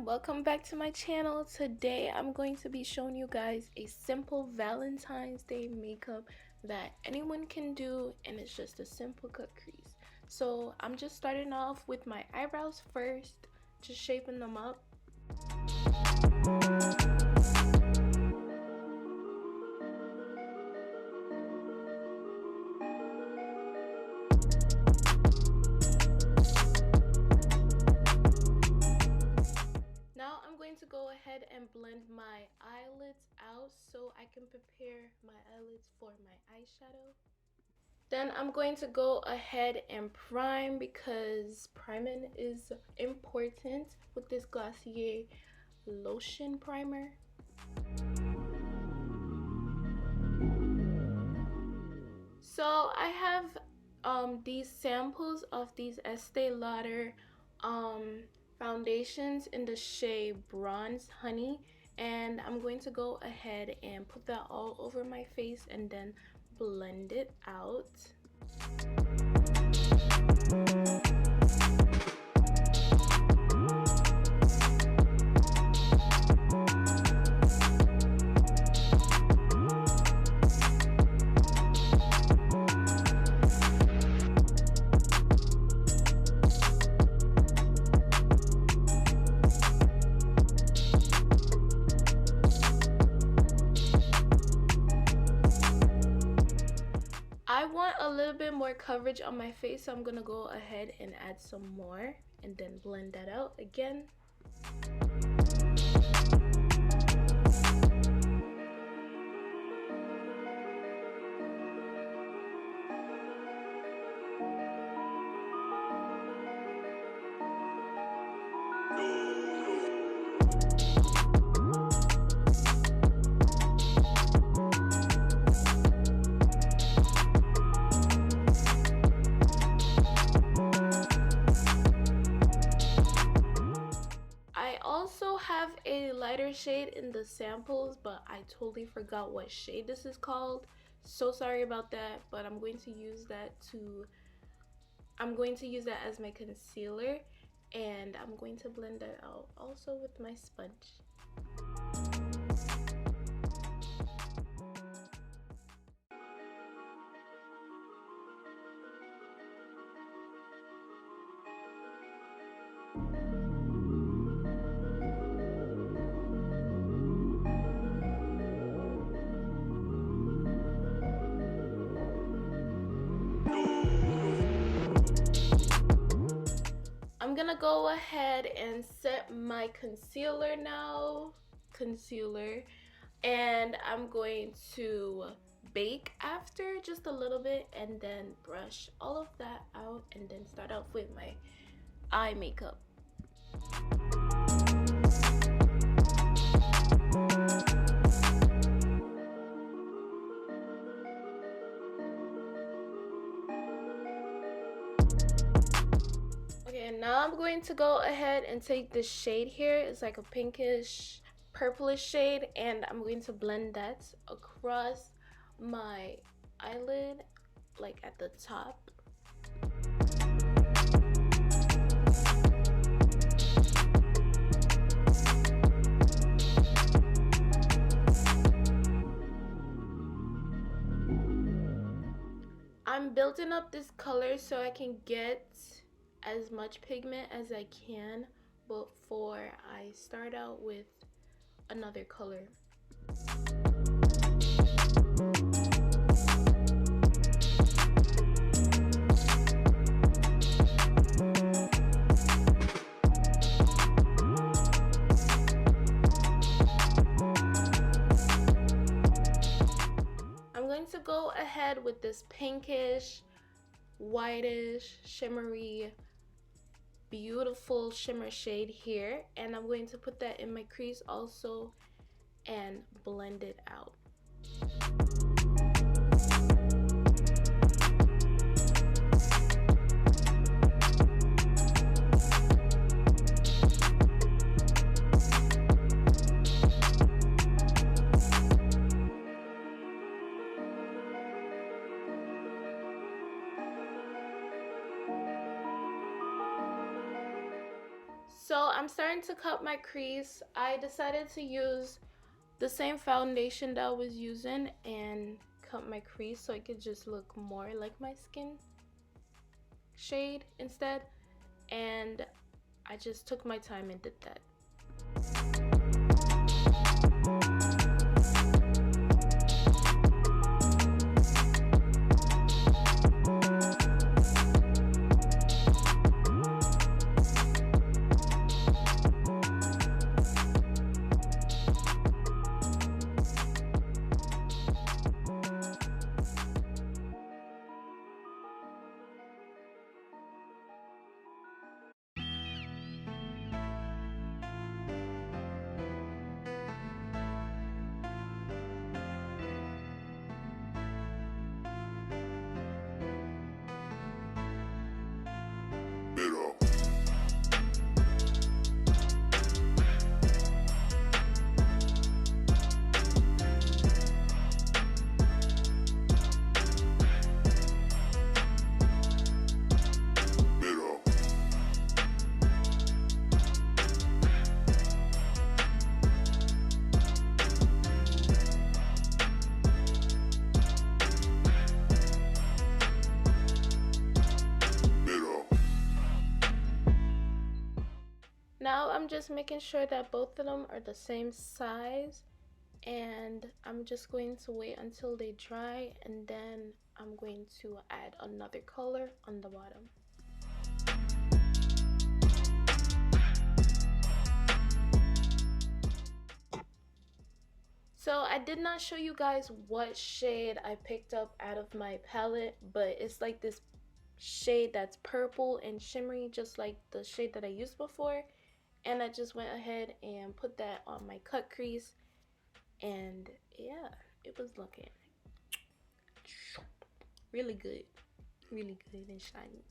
Welcome back to my channel. Today I'm going to be showing you guys a simple Valentine's Day makeup that anyone can do, and it's just a simple cut crease. So I'm just starting off with my eyebrows first, just shaping them up. Now I'm going to go ahead and blend my eyelids out so I can prepare my eyelids for my eyeshadow. Then I'm going to go ahead and prime because priming is important with this Glossier lotion primer. So I have these samples of these Estee Lauder foundations in the shade Bronze Honey, and I'm going to go ahead and put that all over my face and then blend it out. I want a little bit more coverage on my face, so I'm gonna go ahead and add some more and then blend that out again. Have a lighter shade in the samples, but I totally forgot what shade this is called, so sorry about that. But I'm going to use that as my concealer, and I'm going to blend that out also with my sponge. I'm gonna go ahead and set my concealer now. And I'm going to bake after just a little bit and then brush all of that out and then start off with my eye makeup. Okay, and now I'm going to go ahead and take this shade here. It's like a pinkish purplish shade, and I'm going to blend that across my eyelid, like at the top. I'm building up this color so I can get as much pigment as I can before I start out with another color. I'm going to go ahead with this pinkish, whitish, shimmery, beautiful shimmer shade here, and I'm going to put that in my crease also, and blend it out. So I'm starting to cut my crease. I decided to use the same foundation that I was using and cut my crease so it could just look more like my skin shade instead. And I just took my time and did that. Now I'm just making sure that both of them are the same size, and I'm just going to wait until they dry, and then I'm going to add another color on the bottom. So I did not show you guys what shade I picked up out of my palette, but it's like this shade that's purple and shimmery, just like the shade that I used before. And I just went ahead and put that on my cut crease, and yeah, it was looking really good and shiny.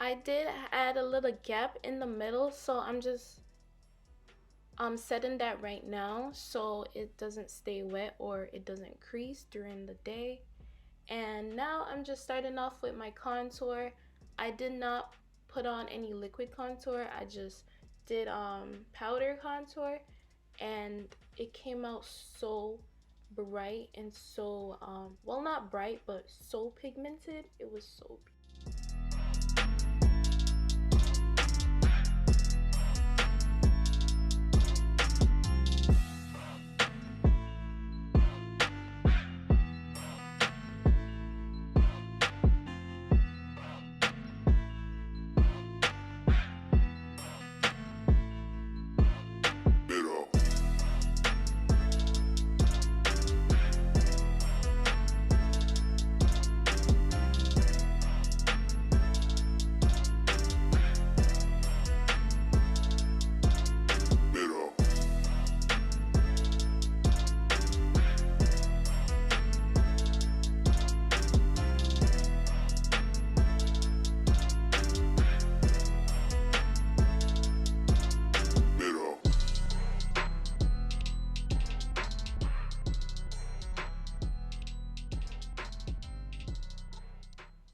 I did add a little gap in the middle, so I'm just setting that right now so it doesn't stay wet or it doesn't crease during the day. And now I'm just starting off with my contour. I did not put on any liquid contour. I just did powder contour, and it came out so bright and so well, not bright, but so pigmented. It was so beautiful.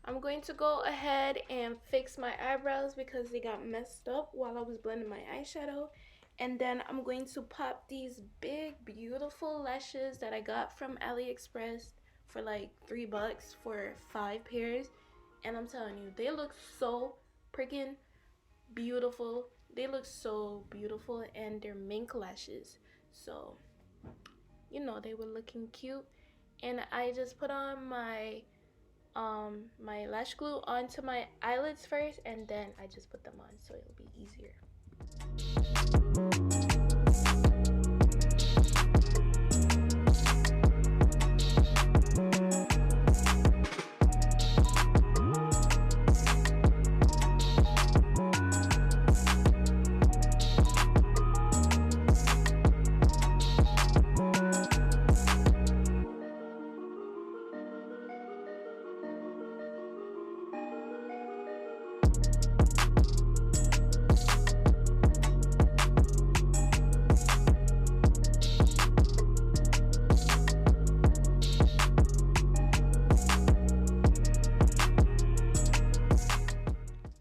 I'm going to go ahead and fix my eyebrows because they got messed up while I was blending my eyeshadow. And then I'm going to pop these big, beautiful lashes that I got from AliExpress for like $3 for 5 pairs. And I'm telling you, they look so freaking beautiful. They look so beautiful, and they're mink lashes. So, you know, they were looking cute. And I just put on my my lash glue onto my eyelids first, and then I just put them on, so it'll be easier.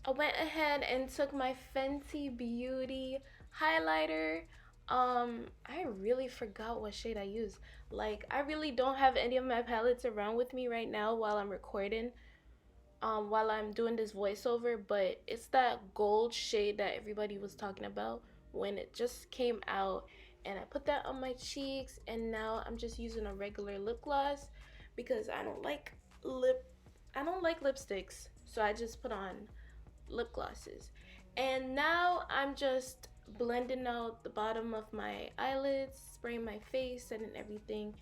I went ahead and took my Fenty Beauty highlighter. I really forgot what shade I used. Like, I really don't have any of my palettes around with me right now while I'm recording, while I'm doing this voiceover, but it's that gold shade that everybody was talking about when it just came out, and I put that on my cheeks, and now I'm just using a regular lip gloss because I don't like lipsticks, so I just put on lip glosses. And now I'm just blending out the bottom of my eyelids, spraying my face and everything.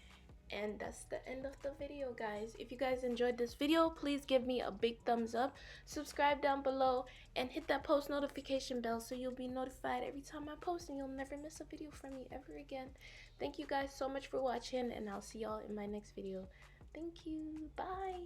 And that's the end of the video, guys. If you guys enjoyed this video, please give me a big thumbs up, subscribe down below, and hit that post notification bell so you'll be notified every time I post, and you'll never miss a video from me ever again. Thank you guys so much for watching, and I'll see y'all in my next video. Thank you. Bye.